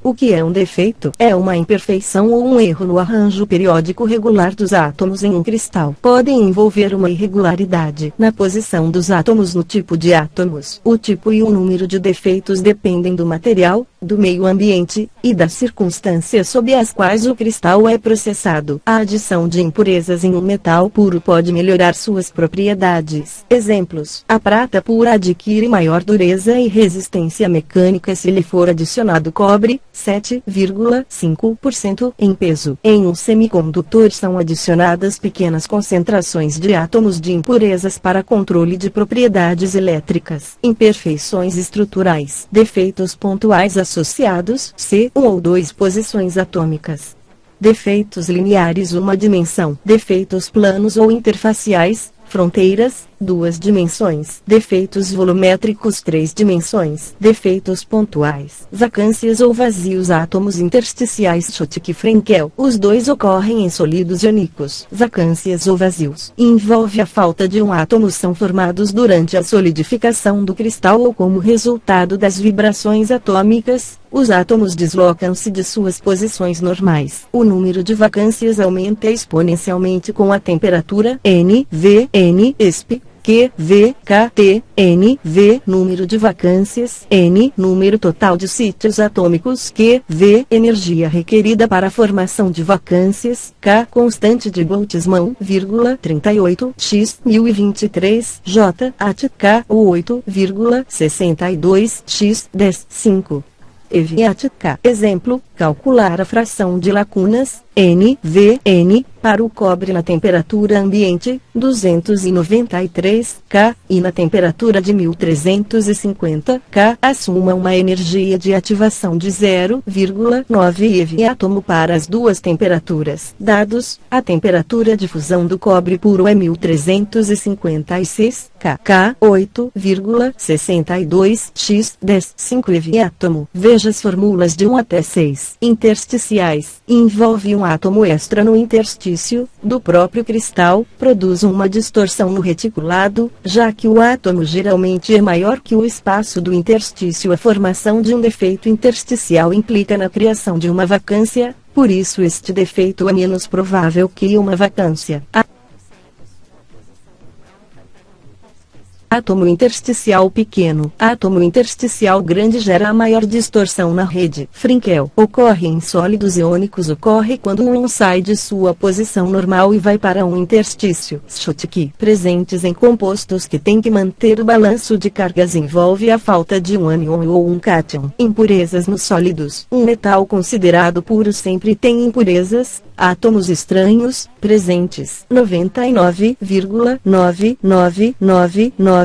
O que é um defeito? É uma imperfeição ou um erro no arranjo periódico regular dos átomos em um cristal. Podem envolver uma irregularidade na posição dos átomos no tipo de átomos. O tipo e o número de defeitos dependem do material, do meio ambiente, e das circunstâncias sob as quais o cristal é processado. A adição de impurezas em um metal puro pode melhorar suas propriedades. Exemplos: a prata pura adquire maior dureza e resistência mecânica se lhe for adicionado cobre, 7,5% em peso. Em um semicondutor são adicionadas pequenas concentrações de átomos de impurezas para controle de propriedades elétricas. Imperfeições estruturais. Defeitos pontuais associados, C1 ou 2 posições atômicas. Defeitos lineares, uma dimensão. Defeitos planos ou interfaciais, fronteiras, 2 dimensões. Defeitos volumétricos, 3 dimensões. Defeitos pontuais. Vacâncias ou vazios, átomos intersticiais, Schottky-Frenkel. Os dois ocorrem em sólidos iônicos. Vacâncias ou vazios envolve a falta de um átomo, são formados durante a solidificação do cristal ou como resultado das vibrações atômicas. Os átomos deslocam-se de suas posições normais. O número de vacâncias aumenta exponencialmente com a temperatura. N, V, N, esp. Q, V, K, T, N, V, número de vacâncias, N, número total de sítios atômicos, Q, V, energia requerida para a formação de vacâncias, K, constante de Boltzmann, 38, x, 1023, J, at, K, 8,62, x, 10, 5. EVAT-K. Exemplo: calcular a fração de lacunas, N, V, N, para o cobre na temperatura ambiente, 293 K, e na temperatura de 1350 K, assuma uma energia de ativação de 0,9 eV/átomo para as duas temperaturas. Dados: a temperatura de fusão do cobre puro é 1356 K, K, 8,62 x 10 5 eV/átomo. Veja as fórmulas de 1 até 6. Intersticiais: envolve um átomo extra no interstício do próprio cristal, produz uma distorção no reticulado, já que o átomo geralmente é maior que o espaço do interstício. A formação de um defeito intersticial implica na criação de uma vacância, por isso este defeito é menos provável que uma vacância. Átomo intersticial pequeno. Átomo intersticial grande gera a maior distorção na rede. Frenkel. Ocorre em sólidos iônicos. Ocorre quando um íon sai de sua posição normal e vai para um interstício. Schottky. Presentes em compostos que têm que manter o balanço de cargas, envolve a falta de um ânion ou um cátion. Impurezas nos sólidos. Um metal considerado puro sempre tem impurezas, átomos estranhos, presentes. 99,9999%.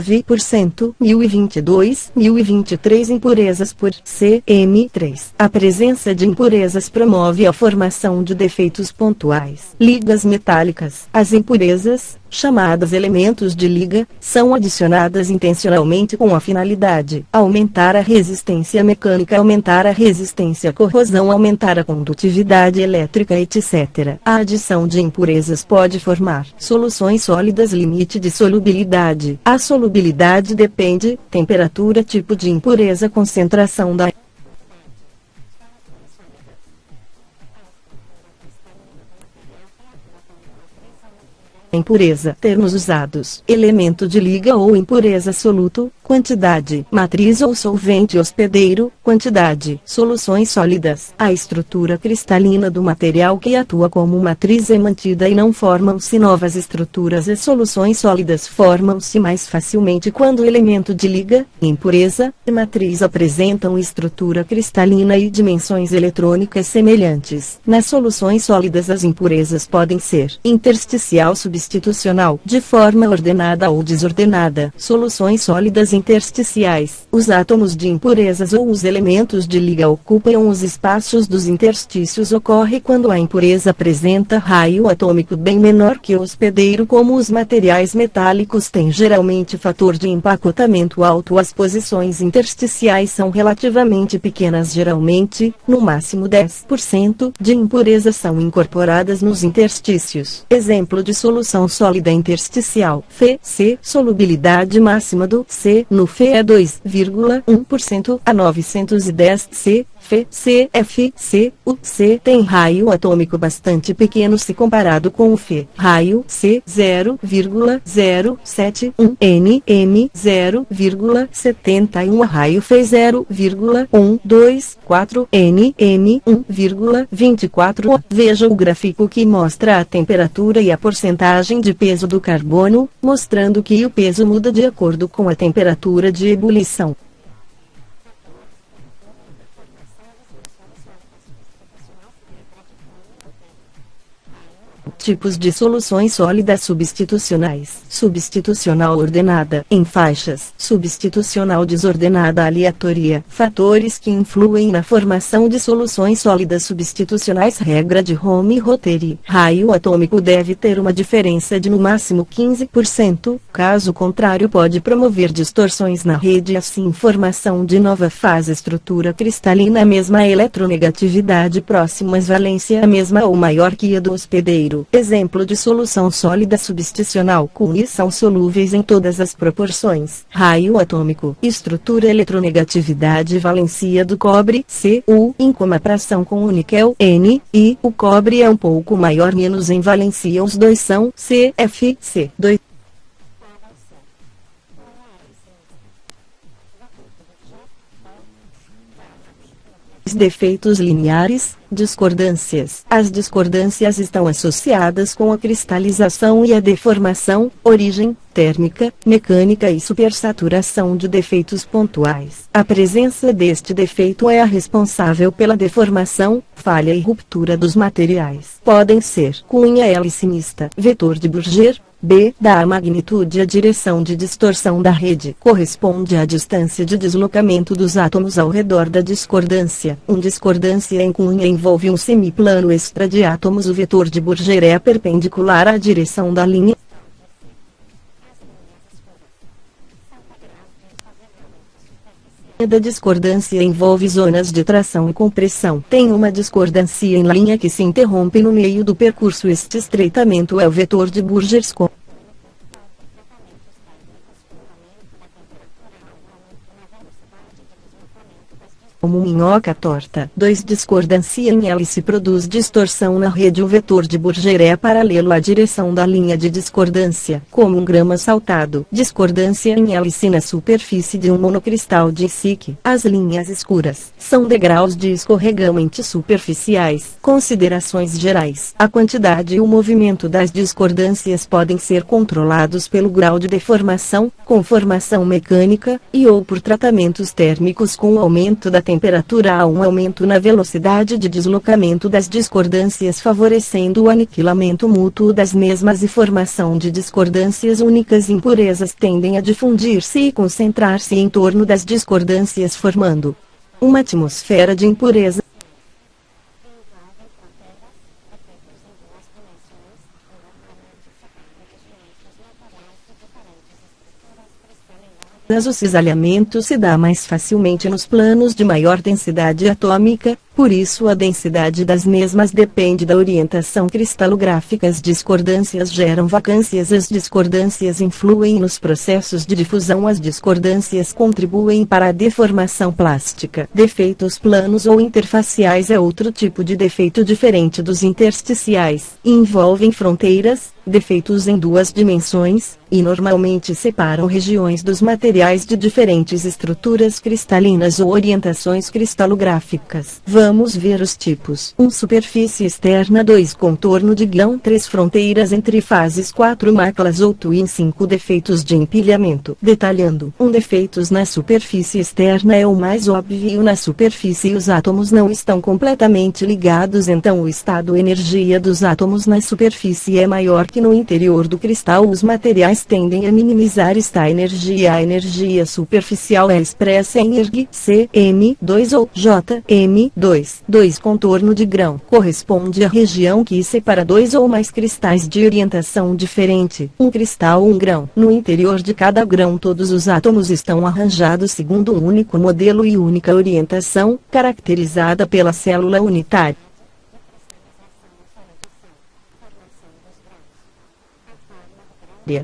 1022, 1023 impurezas por cm3. A presença de impurezas promove a formação de defeitos pontuais. Ligas metálicas. As impurezas, chamadas elementos de liga, são adicionadas intencionalmente com a finalidade: aumentar a resistência mecânica, aumentar a resistência à corrosão, aumentar a condutividade elétrica, etc. A adição de impurezas pode formar soluções sólidas. Limite de solubilidade. A solubilidade depende: temperatura, tipo de impureza, concentração da impureza. Termos usados: elemento de liga ou impureza, soluto, quantidade, matriz ou solvente hospedeiro, quantidade. Soluções sólidas: a estrutura cristalina do material que atua como matriz é mantida e não formam-se novas estruturas. As soluções sólidas formam-se mais facilmente quando o elemento de liga, impureza, e matriz apresentam estrutura cristalina e dimensões eletrônicas semelhantes. Nas soluções sólidas, as impurezas podem ser intersticial, substitucional, de forma ordenada ou desordenada. Soluções sólidas intersticiais: os átomos de impurezas ou os elementos de liga ocupam os espaços dos interstícios. Ocorre quando a impureza apresenta raio atômico bem menor que o hospedeiro. Como os materiais metálicos têm geralmente fator de empacotamento alto, as posições intersticiais são relativamente pequenas. Geralmente, no máximo 10% de impurezas são incorporadas nos interstícios. Exemplo de solução sólida intersticial: Fe-C. Solubilidade máxima do C no Fe é 2,1% a 910 C, Fe, C, F, C, U, C tem raio atômico bastante pequeno se comparado com o Fe. Raio C 0,071 N, M 0,71 raio Fe 0,124 N, M 1,24. Veja o gráfico que mostra a temperatura e a porcentagem de peso do carbono, mostrando que o peso muda de acordo com a temperatura de ebulição. Tipos de soluções sólidas substitucionais. Substitucional ordenada, em faixas. Substitucional desordenada aleatória. Fatores que influem na formação de soluções sólidas substitucionais. Regra de Helmholtz. Raio atômico deve ter uma diferença de no máximo 15%, caso contrário pode promover distorções na rede, assim formação de nova fase. Estrutura cristalina mesma eletronegatividade próximas valência mesma ou maior que a do hospedeiro. Exemplo de solução sólida substitucional. Cues são solúveis em todas as proporções. Raio atômico. Estrutura eletronegatividade valência do cobre Cu em fração com o níquel N, e o cobre é um pouco maior menos em valência. Os dois são CFC2. Defeitos lineares, discordâncias. As discordâncias estão associadas com a cristalização e a deformação, origem, térmica, mecânica e supersaturação de defeitos pontuais. A presença deste defeito é a responsável pela deformação, falha e ruptura dos materiais. Podem ser cunha hélice mista, vetor de Burger, B. Dá a magnitude e a direção de distorção da rede. Corresponde à distância de deslocamento dos átomos ao redor da discordância. Discordância em cunha envolve um semiplano extra de átomos. O vetor de Burger é perpendicular à direção da linha. Da discordância envolve zonas de tração e compressão. Tem uma discordância em linha que se interrompe no meio do percurso. Este estreitamento é o vetor de Burger. Como minhoca torta. 2. Discordância em hélice produz distorção na rede. O vetor de Burger é paralelo à direção da linha de discordância, como um grama saltado. Discordância em hélice na superfície de um monocristal de SiC. As linhas escuras são degraus de escorregamento superficiais. Considerações gerais. A quantidade e o movimento das discordâncias podem ser controlados pelo grau de deformação, conformação mecânica, e ou por tratamentos térmicos. Com o aumento da temperatura há um aumento na velocidade de deslocamento das discordâncias, favorecendo o aniquilamento mútuo das mesmas e formação de discordâncias únicas. Impurezas tendem a difundir-se e concentrar-se em torno das discordâncias, formando uma atmosfera de impureza. O cisalhamento se dá mais facilmente nos planos de maior densidade atômica, por isso a densidade das mesmas depende da orientação cristalográfica. As discordâncias geram vacâncias. As discordâncias influem nos processos de difusão. As discordâncias contribuem para a deformação plástica. Defeitos planos ou interfaciais é outro tipo de defeito diferente dos intersticiais. Envolvem fronteiras, defeitos em duas dimensões, e normalmente separam regiões dos materiais de diferentes estruturas cristalinas ou orientações cristalográficas. Vamos ver os tipos. 1. Superfície externa. 2. Contorno de grão. 3. Fronteiras entre fases. 4. Máculas ou twin. 5. Defeitos de empilhamento. Detalhando. Defeitos na superfície externa é o mais óbvio. Na superfície os átomos não estão completamente ligados, então o estado energia dos átomos na superfície é maior que no interior do cristal. Os materiais tendem a minimizar esta energia. A energia superficial é expressa em ERG, CM2 ou JM2. 2. Contorno de grão. Corresponde à região que separa dois ou mais cristais de orientação diferente. Um cristal, um grão. No interior de cada grão todos os átomos estão arranjados segundo um único modelo e única orientação, caracterizada pela célula unitária.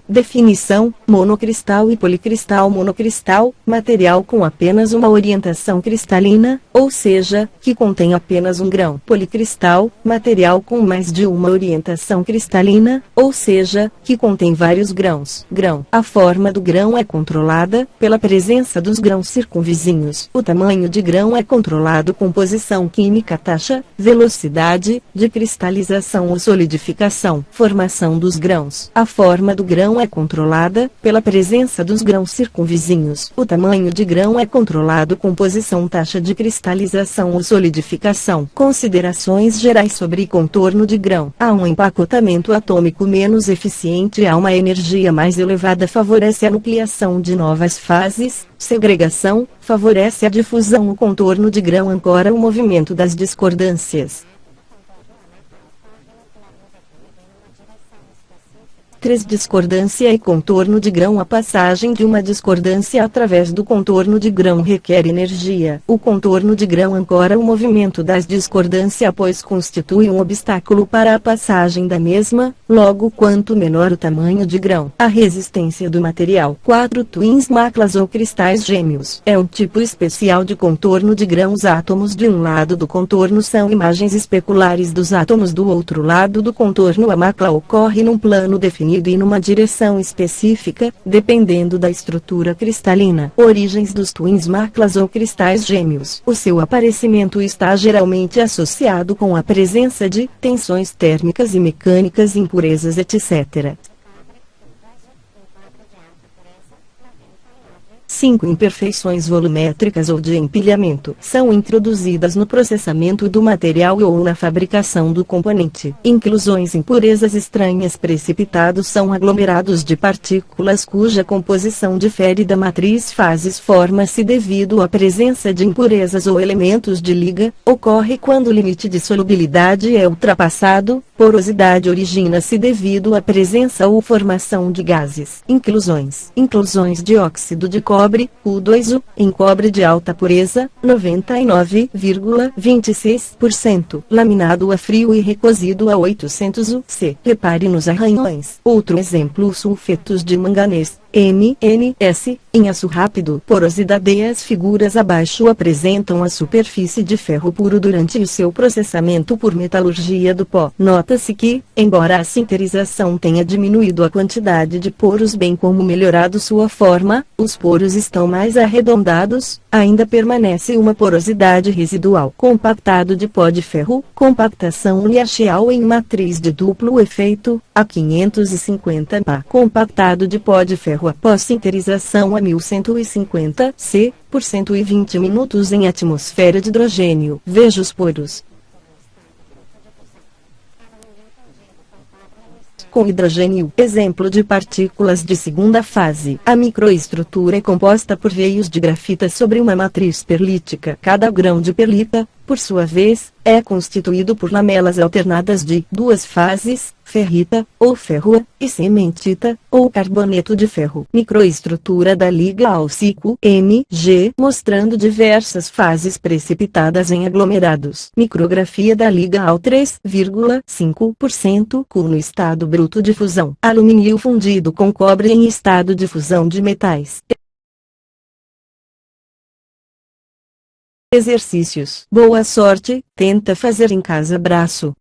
Definição: monocristal e policristal. Monocristal, material com apenas uma orientação cristalina, ou seja, que contém apenas um grão. Policristal, material com mais de uma orientação cristalina, ou seja, que contém vários grãos. Grão. A forma do grão é controlada pela presença dos grãos circunvizinhos. O tamanho de grão é controlado com posição química, taxa, velocidade de cristalização ou solidificação. Formação dos grãos. A forma do grão é controlada pela presença dos grãos circunvizinhos. O tamanho de grão é controlado com posição, taxa de cristalização ou solidificação. Considerações gerais sobre contorno de grão. Há um empacotamento atômico menos eficiente e há uma energia mais elevada favorece a nucleação de novas fases. Segregação favorece a difusão. O contorno de grão ancora o movimento das discordâncias. 3. Discordância e contorno de grão. A passagem de uma discordância através do contorno de grão requer energia. O contorno de grão ancora o movimento das discordâncias, pois constitui um obstáculo para a passagem da mesma, logo quanto menor o tamanho de grão, a resistência do material. 4. Twins maclas ou cristais gêmeos. É um tipo especial de contorno de grão. Os átomos de um lado do contorno são imagens especulares dos átomos do outro lado do contorno. A macla ocorre num plano definido e numa direção específica, dependendo da estrutura cristalina. Origens dos twins maclas ou cristais gêmeos. O seu aparecimento está geralmente associado com a presença de tensões térmicas e mecânicas, impurezas, etc. 5. Imperfeições volumétricas ou de empilhamento são introduzidas no processamento do material ou na fabricação do componente. Inclusões: impurezas estranhas. Precipitados são aglomerados de partículas cuja composição difere da matriz. Fases: forma-se devido à presença de impurezas ou elementos de liga. Ocorre quando o limite de solubilidade é ultrapassado. Porosidade: origina-se devido à presença ou formação de gases. Inclusões: inclusões de óxido de cobre, U2O, em cobre de alta pureza, 99,26%, laminado a frio e recozido a 800 U/C. Repare nos arranhões. Outro exemplo: sulfetos de manganês, MNS, em aço rápido. Porosidade: as figuras abaixo apresentam a superfície de ferro puro durante o seu processamento por metalurgia do pó. Nota-se que, embora a sinterização tenha diminuído a quantidade de poros bem como melhorado sua forma, os poros estão mais arredondados, ainda permanece uma porosidade residual. Compactado de pó de ferro, compactação Li-Axial em matriz de duplo efeito, a 550 Pa. Compactado de pó de ferro após sinterização a 1150 C, por 120 minutos em atmosfera de hidrogênio. Veja os poros. Com hidrogênio, exemplo de partículas de segunda fase. A microestrutura é composta por veios de grafita sobre uma matriz perlítica. Cada grão de perlita, por sua vez, é constituído por lamelas alternadas de duas fases, ferrita, ou ferrua, e cementita, ou carboneto de ferro. Microestrutura da liga ao ciclo, Mg, mostrando diversas fases precipitadas em aglomerados. Micrografia da liga ao 3,5% Cu no estado bruto de fusão. Alumínio fundido com cobre em estado de fusão de metais. Exercícios. Boa sorte, tenta fazer em casa. Abraço.